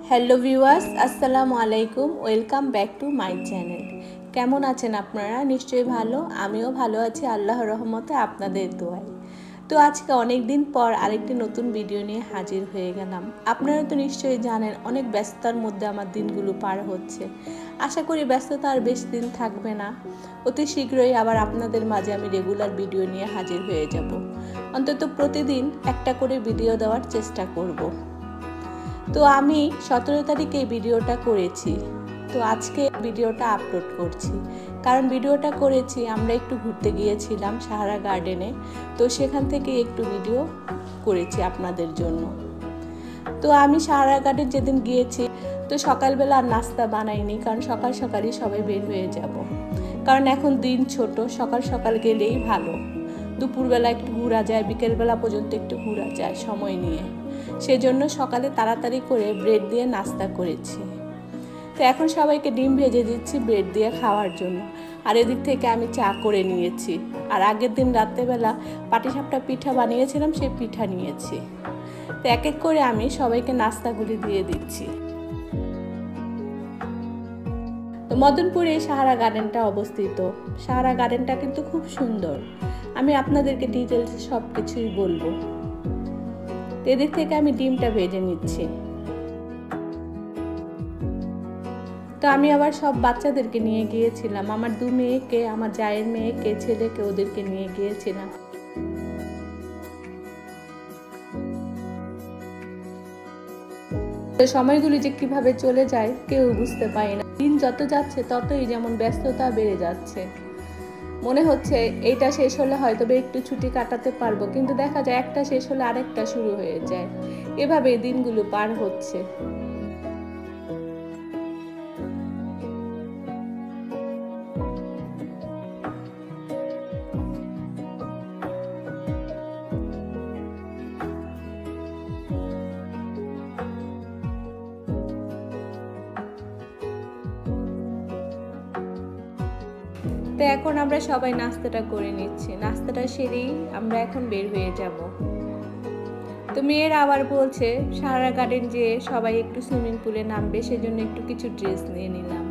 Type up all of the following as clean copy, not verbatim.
Hello viewers, আসসালামু আলাইকুম। Welcome back to my channel. কেমন আছেন আপনারা? নিশ্চয়ই ভালো। আমিও ভালো আছি আল্লাহর রহমতে, আপনাদের দোয়ায়। তো আজকে অনেক দিন পর আরেকটি নতুন ভিডিও নিয়ে হাজির হয়ে গেলাম। আপনারা তো নিশ্চয়ই জানেন অনেক ব্যস্ততার মধ্যে আমার দিনগুলো পার হচ্ছে। আশা করি ব্যস্ততা আর বেশি দিন থাকবে না। অতি শীঘ্রই আবার আপনাদের মাঝে আমি রেগুলার ভিডিও নিয়ে হাজির হয়ে যাব। অন্তত প্রতিদিন একটা করে ভিডিও দেওয়ার চেষ্টা করব। তো আমি 17 তারিখে এই ভিডিওটা করেছি। তো আজকে ভিডিওটা আপলোড করছি, কারণ ভিডিওটা করেছি আমরা একটু ঘুরতে গিয়েছিলাম সাহারা গার্ডেনে। তো সেখান থেকে একটু ভিডিও করেছি আপনাদের জন্য। তো আমি সাহারা গার্ডেন যেদিন গিয়েছি, তো সকালবেলা আর নাস্তা বানাইনি, কারণ সকাল সকালই সবাই বের হয়ে যাব। কারণ এখন দিন ছোট, সকাল সকাল গেলেই ভালো। দুপুরবেলা একটু ঘোরা যায়, বিকেলবেলা পর্যন্ত একটু ঘোরা যায় সময় নিয়ে। সেজন্য সকালে তাড়াতাড়ি করে ব্রেড দিয়ে নাস্তা করেছি। তো এখন সবাইকে ডিম ভেজে দিচ্ছি ব্রেড দিয়ে খাওয়ার জন্য। আর এদিক থেকে আমি চা করে নিয়েছি। আর আগের দিন রাত্রেবেলা পাটিসাপটা পিঠা বানিয়েছিলাম, সেই পিঠা নিয়েছি। তো এক এক করে আমি সবাইকে নাস্তাগুলি দিয়ে দিচ্ছি। তো মদনপুরে সাহারা গার্ডেনটা অবস্থিত। সাহারা গার্ডেনটা কিন্তু খুব সুন্দর। আমি আপনাদেরকে ডিটেলসে সব কিছুই বলবো। এদিক থেকে আমি ডিমটা ভেজে নিচ্ছি। তো আমি আবার সব বাচ্চাদেরকে নিয়ে গিয়েছিলাম, আমার 2 মেয়েকে, আমার জায়ের মেয়েকে, ছেলেকে, ওদেরকে নিয়ে গিয়েছিলাম। তো সময়গুলি যে কিভাবে চলে যায় কেউ বুঝতে পারে না। দিন যত যাচ্ছে ততই যেমন ব্যস্ততা বেড়ে যাচ্ছে। মনে হচ্ছে এইটা শেষ হলে হয়তো একটু ছুটি কাটাতে পারবো, কিন্তু দেখা যায় একটা শেষ হলে আরেকটা শুরু হয়ে যায়। এভাবে দিনগুলো পার হচ্ছে। তো এখন আমরা সবাই নাস্তাটা করে নিচ্ছি। নাস্তাটা সেরেই আমরা এখন বের হয়ে যাব। তো মেয়েরা আবার বলছে সাহারা গার্ডেন যে সবাই একটু সুইমিং পুলে নামবে, সেজন্য একটু কিছু ড্রেস নিয়ে নিলাম।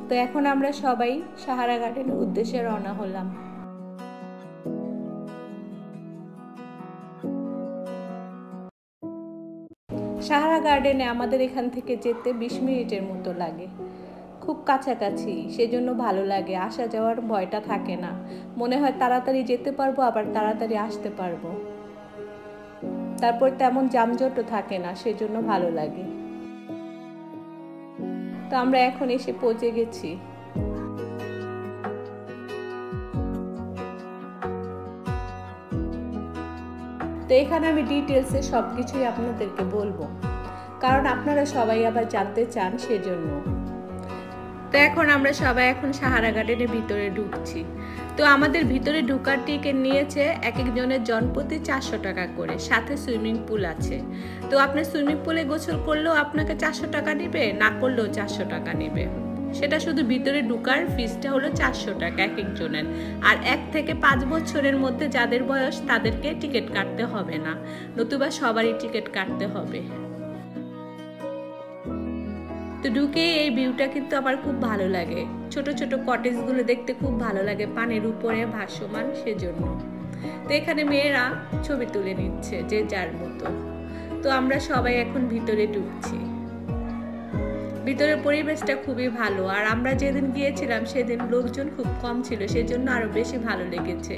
তো এখন আমরা সবাই সাহারা গার্ডেনের উদ্দেশ্যে রওনা হলাম। সাহারা গার্ডেনে আমাদের এখান থেকে যেতে 20 মিনিটের মতো লাগে, খুব কাছাকাছি। সেজন্য ভালো লাগে, আসা যাওয়ার ভয়টা থাকে না। মনে হয় তাড়াতাড়ি যেতে পারবো, আবার তাড়াতাড়ি আসতে পারবো। তারপর তেমন যানজটও থাকে না, সেজন্য ভালো লাগে। তো আমরা এখন এসে পৌঁছে গেছি। তো এখানে আমি ডিটেলসে সবকিছুই আপনাদেরকে বলবো, কারণ আপনারা সবাই আবার জানতে চান, সেজন্য। তো এখন আমরা সবাই সাহারা গার্ডেনের ভিতরে ঢুকছি। তো আমাদের ভিতরে ঢোকার টিকিট নিয়েছে এক একজনের জনপ্রতি 400 টাকা করে, সাথে সুইমিং পুল আছে। তো আপনি সুইমিং পুলে গোসল করলেও আপনাকে 400 টাকা নেবে, না করলেও 400 টাকা নেবে। সেটা শুধু ভিতরে ঢোকার ফিসটা হলো 400 টাকা এক একজনের। আর 1 থেকে 5 বছরের মধ্যে যাদের বয়স তাদেরকে টিকিট কাটতে হবে না, নতুবা সবারই টিকিট কাটতে হবে। তো ঢুকে এই ভিউটা কিন্তু আমার খুব ভালো লাগে। ছোট ছোট কটেজগুলো দেখতে খুব ভালো লাগে, পানির উপরে ভাসমান, সেজন্য। তো এখানে মেয়েরা ছবি তুলে নিচ্ছে যে যার মতো। তো আমরা সবাই এখন ভিতরে ঢুকছি। ভিতরের পরিবেশটা খুবই ভালো। আর আমরা যেদিন গিয়েছিলাম সেদিন লোকজন খুব কম ছিল, সেজন্য আরো বেশি ভালো লেগেছে।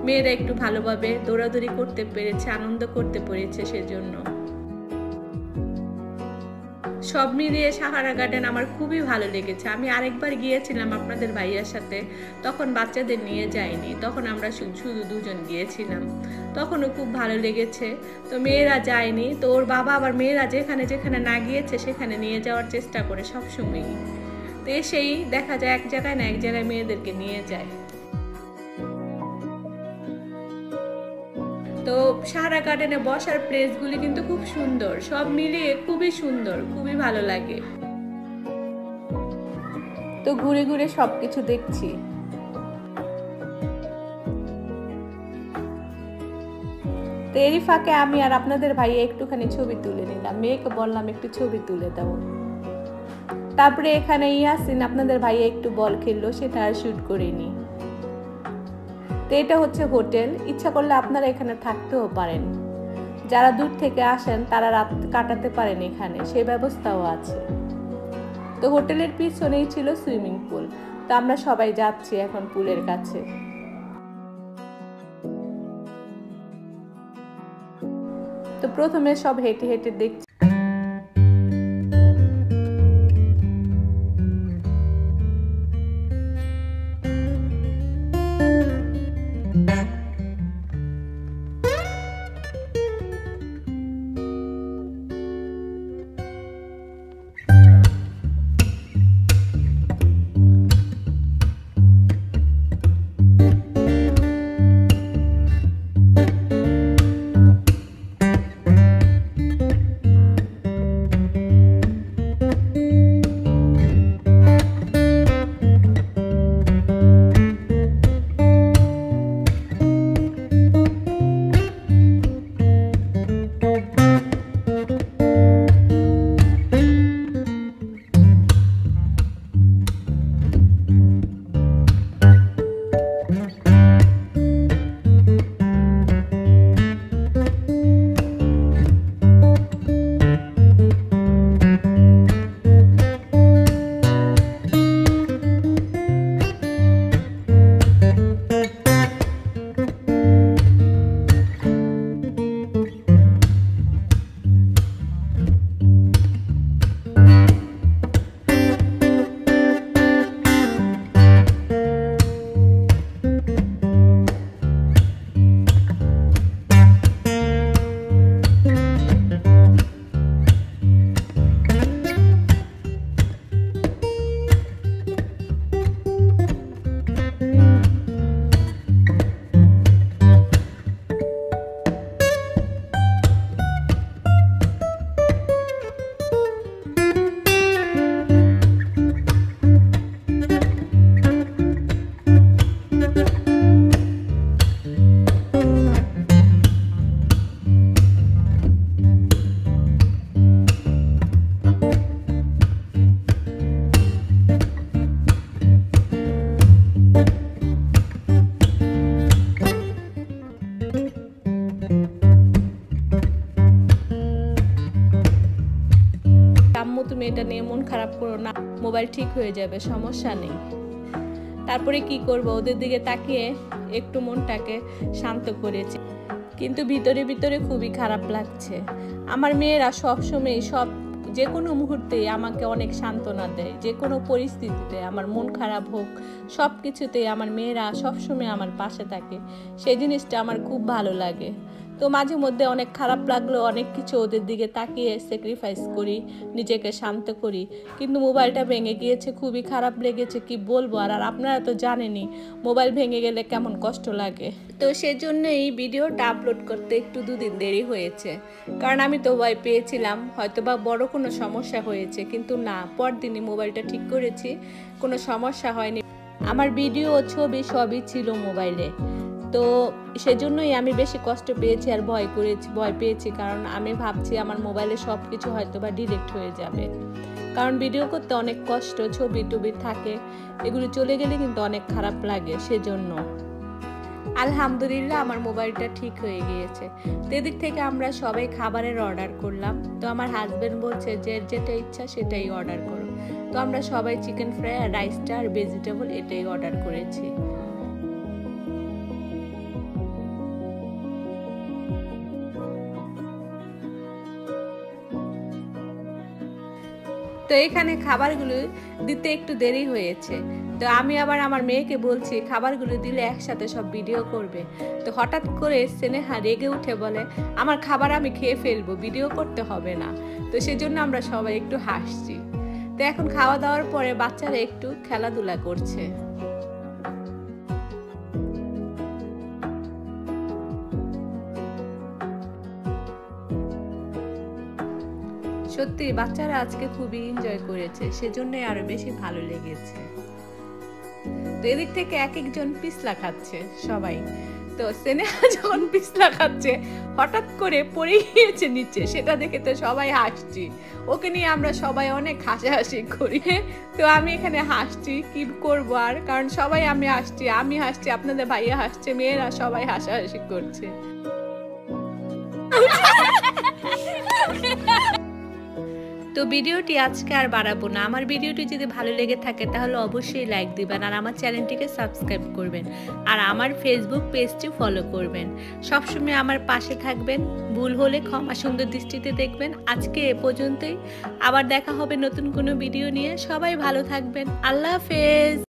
মেয়েরা একটু ভালোভাবে দৌড়াদৌড়ি করতে পেরেছে, আনন্দ করতে পেরেছে, সেজন্য। সব মিলিয়ে সাহারা গার্ডেন আমার খুবই ভালো লেগেছে। আমি আরেকবার গিয়েছিলাম আপনাদের ভাইয়ার সাথে, তখন বাচ্চাদের নিয়ে যাইনি, তখন আমরা শুধু 2 জন গিয়েছিলাম, তখনও খুব ভালো লেগেছে। তো মেয়েরা যায়নি, তো ওর বাবা আবার মেয়েরা যেখানে যেখানে না গিয়েছে সেখানে নিয়ে যাওয়ার চেষ্টা করে সবসময়ই। তো এসেই দেখা যায় এক জায়গায় না এক জায়গায় মেয়েদেরকে নিয়ে যায়। তো সাহারা গার্ডেনে বসার প্লেসগুলি কিন্তু খুব সুন্দর, সব মিলিয়ে খুবই সুন্দর, খুবই ভালো লাগে। তো ঘুরে ঘুরে সবকিছু দেখছি। তো এরই ফাঁকে আমি আর আপনাদের ভাই একটুখানি ছবি তুলে নিলাম, মেয়েকে বললাম একটু ছবি তুলে দাও। তারপরে এখানে ইয়াসিন আপনাদের ভাই একটু বল খেললো, সেটা আর শুট করিনি। তো এটা হচ্ছে হোটেল, ইচ্ছা করলে আপনারা এখানে থাকতেও পারেন, যারা দূর থেকে আসেন তারা রাত কাটাতে পারেন এখানে, সেই ব্যবস্থাও আছে। তো হোটেলের পিছনেই ছিল সুইমিং পুল, তো আমরা সবাই যাচ্ছি এখন পুলের কাছে। তো প্রথমে সব হেঁটে হেঁটে দেখছি। তুমি এটা নিয়ে মন খারাপ করো না, মোবাইল ঠিক হয়ে যাবে, সমস্যা নেই। তারপরে কি করব, ওদের দিকে তাকিয়ে একটু মনটাকে শান্ত করেছি, কিন্তু ভিতরে ভিতরে খুবই খারাপ লাগছে। আমার মেয়েরা সবসময় যে কোনো মুহূর্তেই আমাকে অনেক সান্ত্বনা দেয়, যে কোনো পরিস্থিতিতে আমার মন খারাপ হোক, সব কিছুতেই আমার মেয়েরা সবসময় আমার পাশে থাকে, সেই জিনিসটা আমার খুব ভালো লাগে। তো মাঝে মধ্যে অনেক খারাপ লাগলো, অনেক কিছু ওদের দিকে তাকিয়ে স্যাক্রিফাইস করি, নিজেকে শান্ত করি, কিন্তু মোবাইলটা ভেঙে গিয়েছে, খুবই খারাপ লেগেছে, কি বলবো। আর আপনারা তো জানেনই মোবাইল ভেঙে গেলে কেমন কষ্ট লাগে। তো সেজন্য এই ভিডিওটা আপলোড করতে একটু দুদিন দেরি হয়েছে, কারণ আমি তো ভয় পেয়েছিলাম হয়তোবা বড় কোনো সমস্যা হয়েছে, কিন্তু না, পরদিনই মোবাইলটা ঠিক করেছি, কোনো সমস্যা হয়নি। আমার ভিডিও ছবি সবই ছিল মোবাইলে, তো সেজন্যই আমি বেশি কষ্ট পেয়েছি আর ভয় পেয়েছি, কারণ আমি ভাবছি আমার মোবাইলে সব কিছু হয়তো বা ডিলিট হয়ে যাবে, কারণ ভিডিও করতে অনেক কষ্ট, ছবি টবি থাকে, এগুলো চলে গেলে কিন্তু অনেক খারাপ লাগে। সেজন্য আলহামদুলিল্লাহ আমার মোবাইলটা ঠিক হয়ে গিয়েছে। তো এদিক থেকে আমরা সবাই খাবারের অর্ডার করলাম। তো আমার হাজবেন্ড বলছে যে যেটা ইচ্ছা সেটাই অর্ডার করো। তো আমরা সবাই চিকেন ফ্রাই আর রাইসটা আর ভেজিটেবল এটাই অর্ডার করেছি। তো এখানে খাবারগুলো দিতে একটু দেরি হয়েছে, তো আমি আবার আমার মেয়েকে বলছি খাবারগুলো দিলে একসাথে সব ভিডিও করবে। তো হঠাৎ করে স্নেহা রেগে উঠে বলে আমার খাবার আমি খেয়ে ফেলবো, ভিডিও করতে হবে না। তো সেজন্য আমরা সবাই একটু হাসছি। তো এখন খাওয়া দাওয়ার পরে বাচ্চারা একটু খেলাধুলা করছে। সত্যি বাচ্চারা আজকে খুবই এনজয় করেছে, সেজন্যই আরো বেশি ভালো লেগেছে। তো এদিক থেকে এক একজন পিছলা খাচ্ছে সবাই। তো স্নেহা যখন পিছলা খাচ্ছে হঠাৎ করে পড়ে গিয়েছে নিচে, সেটা দেখে তো সবাই হাসছি। ওকে নিয়ে আমরা সবাই অনেক হাসাহাসি করি। তো আমি এখানে হাসছি, কি করবো আর, কারণ সবাই আমি হাসছি, আপনাদের ভাইয়া হাসছে, মেয়েরা সবাই হাসাহাসি করছে। তো ভিডিওটি আজকে আর বাড়াবো না। আমার ভিডিওটি যদি ভালো লেগে থাকে তাহলে অবশ্যই লাইক দিবেন, আর আমার চ্যানেলটিকে সাবস্ক্রাইব করবেন, আর আমার ফেসবুক পেজটি ফলো করবেন। সবসময় আমার পাশে থাকবেন, ভুল হলে ক্ষমা সুন্দর দৃষ্টিতে দেখবেন। আজকে এ পর্যন্তই, আবার দেখা হবে নতুন কোনো ভিডিও নিয়ে। সবাই ভালো থাকবেন, আল্লাহ হাফেজ।